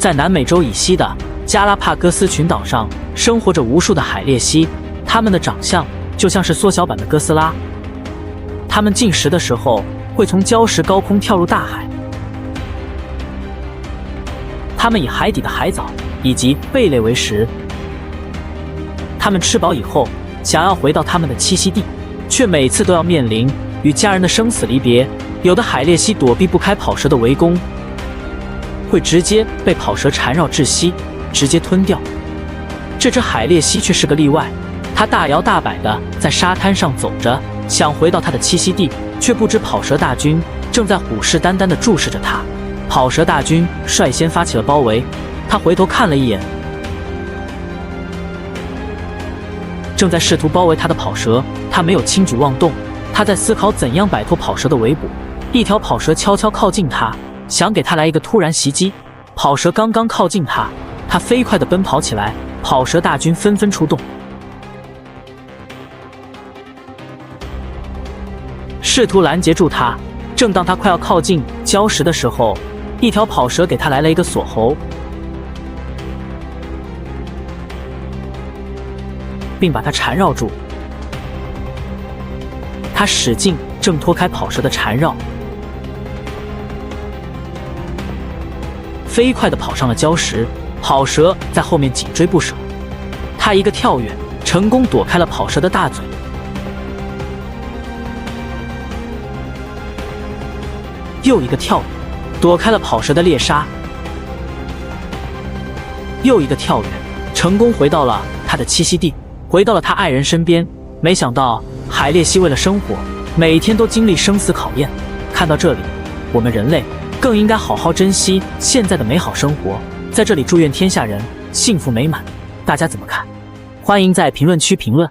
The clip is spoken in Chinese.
在南美洲以西的加拉帕戈斯群岛上，生活着无数的海鬣蜥，它们的长相就像是缩小版的哥斯拉。它们进食的时候会从礁石高空跳入大海。它们以海底的海藻以及贝类为食。它们吃饱以后，想要回到它们的栖息地，却每次都要面临与家人的生死离别。有的海鬣蜥躲避不开跑蛇的围攻，会直接被跑蛇缠绕窒息，直接吞掉。这只海鬣蜥却是个例外，它大摇大摆地在沙滩上走着，想回到它的栖息地，却不知跑蛇大军正在虎视眈眈地注视着它。跑蛇大军率先发起了包围，他回头看了一眼正在试图包围他的跑蛇，他没有轻举妄动，他在思考怎样摆脱跑蛇的围捕。一条跑蛇悄悄靠近他，想给他来一个突然袭击。跑蛇刚刚靠近他，他飞快地奔跑起来，跑蛇大军纷纷出动，试图拦截住他。正当他快要靠近礁石的时候，一条跑蛇给他来了一个锁喉，并把他缠绕住。他使劲挣脱开跑蛇的缠绕，飞快地跑上了礁石，跑蛇在后面紧追不舍。他一个跳跃，成功躲开了跑蛇的大嘴。又一个跳跃，躲开了跑蛇的猎杀。又一个跳跃，成功回到了他的栖息地，回到了他爱人身边。没想到海鬣蜥为了生活，每天都经历生死考验。看到这里，我们人类更应该好好珍惜现在的美好生活。在这里祝愿天下人幸福美满。大家怎么看？欢迎在评论区评论。